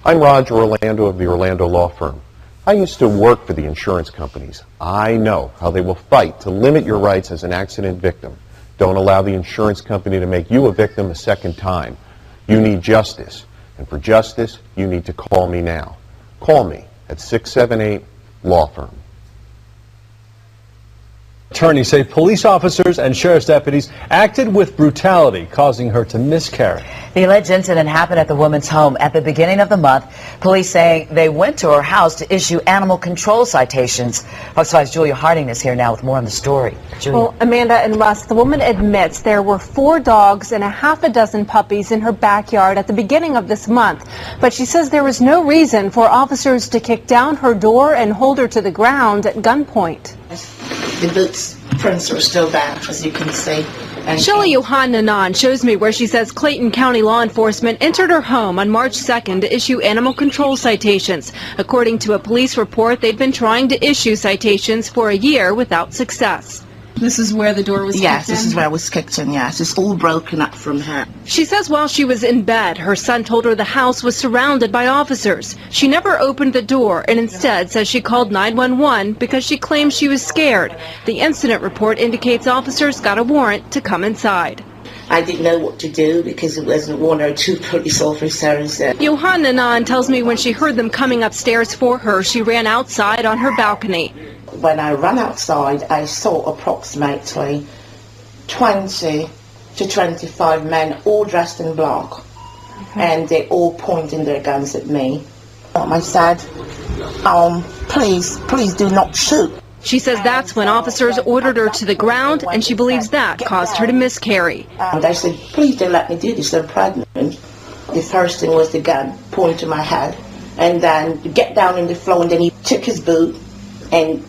I'm Roger Orlando of the Orlando Law Firm. I used to work for the insurance companies. I know how they will fight to limit your rights as an accident victim. Don't allow the insurance company to make you a victim a second time. You need justice. And for justice, you need to call me now. Call me at 678-LAW-FIRM. Attorneys say police officers and sheriff's deputies acted with brutality, causing her to miscarry. The alleged incident happened at the woman's home at the beginning of the month. Police saying they went to her house to issue animal control citations. Fox 5's Julia Harding is here now with more on the story. Julia. Well, Amanda and Russ, the woman admits there were 4 dogs and a half a dozen puppies in her backyard at the beginning of this month. But she says there was no reason for officers to kick down her door and hold her to the ground at gunpoint. The boots prints are still there, as you can see. Shelly Yohannanan shows me where she says Clayton County law enforcement entered her home on March 2nd to issue animal control citations. According to a police report, they'd been trying to issue citations for a year without success. This is where the door was kicked in? Yes, this is where it was kicked in, yes. It's all broken up from her. She says while she was in bed, her son told her the house was surrounded by officers. She never opened the door and instead says she called 911 because she claims she was scared. The incident report indicates officers got a warrant to come inside. I didn't know what to do because it wasn't 1 or 2 police officers. Yohannanan tells me when she heard them coming upstairs for her, she ran outside on her balcony. When I ran outside, I saw approximately 20 to 25 men, all dressed in black, and they all pointing their guns at me. I said, please do not shoot. She says that's when officers ordered her to the ground, and she believes that caused her to miscarry. And I said, please don't let me do this, I'm pregnant. The first thing was the gun pointed to my head, and then get down on the floor, and then he took his boot and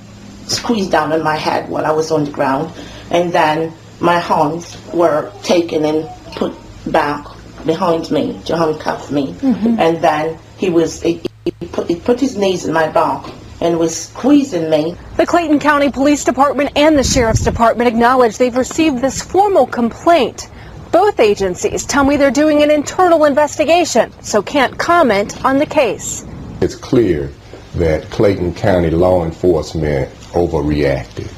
squeezed down on my head while I was on the ground, and then my hands were taken and put back behind me to handcuff me, and then he put his knees in my back and was squeezing me. The Clayton County Police Department and the Sheriff's Department acknowledge they've received this formal complaint. Both agencies tell me they're doing an internal investigation, so can't comment on the case. It's clear that Clayton County law enforcement overreacted,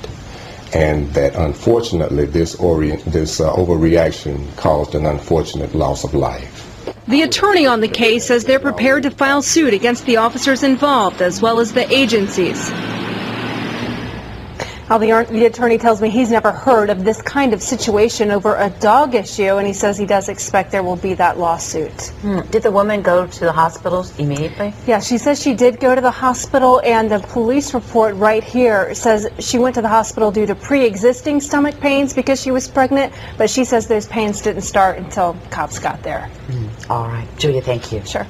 and that unfortunately this overreaction caused an unfortunate loss of life. The attorney on the case says they're prepared to file suit against the officers involved as well as the agencies. Now, the attorney tells me he's never heard of this kind of situation over a dog issue, and he says he does expect there will be that lawsuit. Did the woman go to the hospitals immediately? Yeah, she says she did go to the hospital, and the police report right here says she went to the hospital due to pre-existing stomach pains because she was pregnant, but she says those pains didn't start until cops got there. All right. Julia, thank you. Sure.